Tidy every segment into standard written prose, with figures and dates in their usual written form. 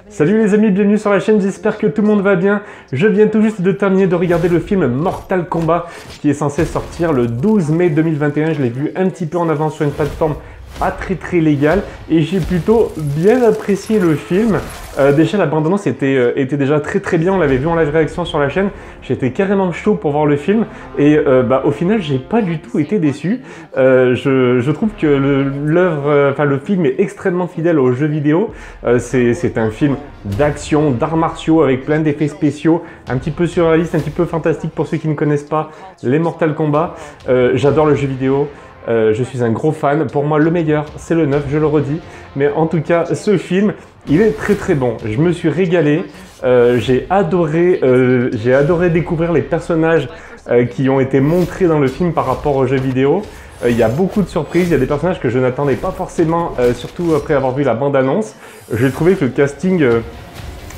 Salut les amis, bienvenue sur la chaîne, j'espère que tout le monde va bien. Je viens tout juste de terminer de regarder le film Mortal Kombat qui est censé sortir le 12 mai 2021. Je l'ai vu un petit peu en avance sur une plateforme pas très légale et j'ai plutôt bien apprécié le film. Déjà la bande-annonce était déjà très bien, on l'avait vu en live réaction sur la chaîne. J'étais carrément chaud pour voir le film et au final j'ai pas du tout été déçu. Je trouve que le film est extrêmement fidèle aux jeux vidéo. C'est un film d'action, d'arts martiaux avec plein d'effets spéciaux, un petit peu surréaliste, un petit peu fantastique pour ceux qui ne connaissent pas les Mortal Kombat. J'adore le jeu vidéo. Je suis un gros fan. Pour moi, le meilleur, c'est le 9, je le redis. Mais en tout cas, ce film, il est très bon. Je me suis régalé. J'ai adoré découvrir les personnages qui ont été montrés dans le film par rapport aux jeux vidéo. Il y a beaucoup de surprises. Il y a des personnages que je n'attendais pas forcément, surtout après avoir vu la bande-annonce. J'ai trouvé que le casting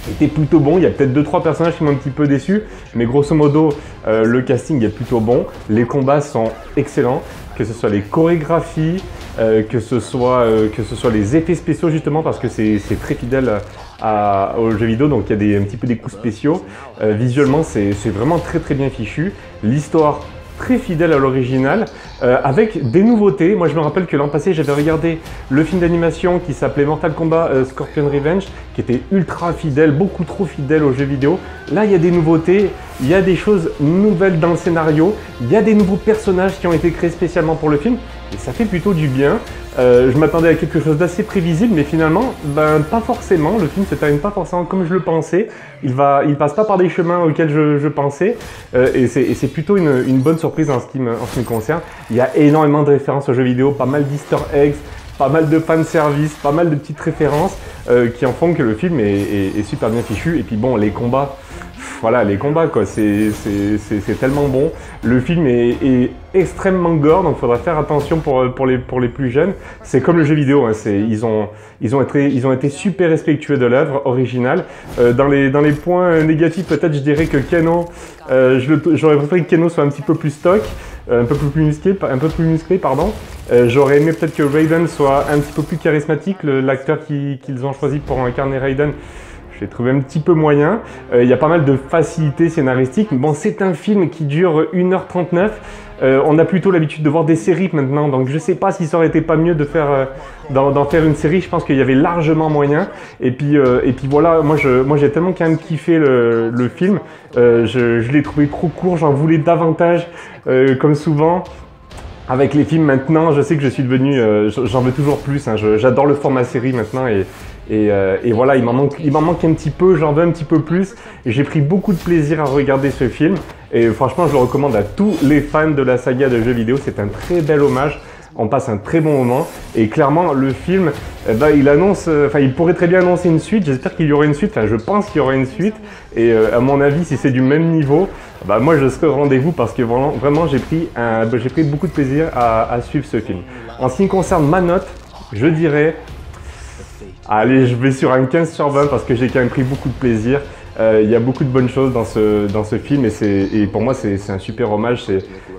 était plutôt bon. Il y a peut-être 2-3 personnages qui m'ont un petit peu déçu, mais grosso modo, le casting est plutôt bon. Les combats sont excellents, que ce soit les chorégraphies, que ce soit les effets spéciaux justement, parce que c'est très fidèle aux jeux vidéo, donc il y a un petit peu des coups spéciaux. Visuellement, c'est vraiment très bien fichu. L'histoire très fidèle à l'original, avec des nouveautés. Moi je me rappelle que l'an passé j'avais regardé le film d'animation qui s'appelait Mortal Kombat Scorpion Revenge, qui était ultra fidèle, beaucoup trop fidèle aux jeux vidéo. Là il y a des nouveautés, il y a des choses nouvelles dans le scénario, il y a des nouveaux personnages qui ont été créés spécialement pour le film, et ça fait plutôt du bien. Je m'attendais à quelque chose d'assez prévisible, mais finalement, pas forcément. Le film se termine pas forcément comme je le pensais. Il passe pas par des chemins auxquels je pensais. Et c'est plutôt une bonne surprise en ce qui me concerne. Il y a énormément de références aux jeux vidéo, pas mal d'easter eggs, pas mal de fanservice, pas mal de petites références qui en font que le film est super bien fichu. Et puis bon, les combats, voilà, les combats quoi, c'est tellement bon. Le film est extrêmement gore, donc il faudra faire attention pour les plus jeunes. C'est comme le jeu vidéo, hein, ils ont été super respectueux de l'œuvre originale. Dans les points négatifs, peut-être je dirais que Kano, j'aurais préféré que Kano soit un petit peu plus stock, un peu plus musclé, pardon. J'aurais aimé peut-être que Raiden soit un petit peu plus charismatique, l'acteur qu'ils ont choisi pour incarner Raiden. Je l'ai trouvé un petit peu moyen. Il y a pas mal de facilité scénaristique. Bon, c'est un film qui dure 1h39. On a plutôt l'habitude de voir des séries maintenant, donc je ne sais pas si ça aurait été pas mieux de d'en faire une série. Je pense qu'il y avait largement moyen. Et puis voilà, moi j'ai tellement quand même kiffé le film. Je l'ai trouvé trop court, j'en voulais davantage, comme souvent. Avec les films maintenant, je sais que je suis devenu, j'en veux toujours plus, hein, j'adore le format série maintenant et voilà, il m'en manque un petit peu, j'en veux un petit peu plus. J'ai pris beaucoup de plaisir à regarder ce film et franchement je le recommande à tous les fans de la saga de jeux vidéo, c'est un très bel hommage. On passe un très bon moment et clairement le film, il pourrait très bien annoncer une suite. J'espère qu'il y aura une suite, je pense qu'il y aura une suite et à mon avis si c'est du même niveau, moi je serai au rendez-vous parce que vraiment j'ai pris beaucoup de plaisir à suivre ce film. En ce qui concerne ma note, je dirais, allez, je vais sur un 15 sur 20 parce que j'ai quand même pris beaucoup de plaisir. Il y a beaucoup de bonnes choses dans ce film et pour moi c'est un super hommage,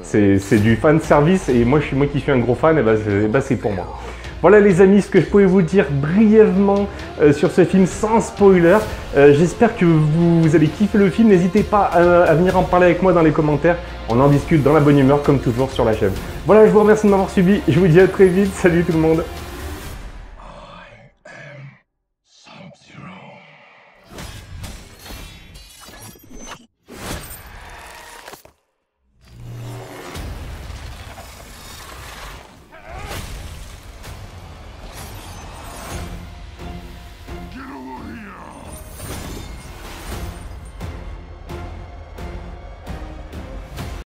c'est du fan service et moi qui suis un gros fan, c'est pour moi. Voilà les amis, ce que je pouvais vous dire brièvement sur ce film sans spoiler. J'espère que vous allez kiffer le film, n'hésitez pas à venir en parler avec moi dans les commentaires. On en discute dans la bonne humeur comme toujours sur la chaîne. Voilà, je vous remercie de m'avoir suivi, je vous dis à très vite, salut tout le monde.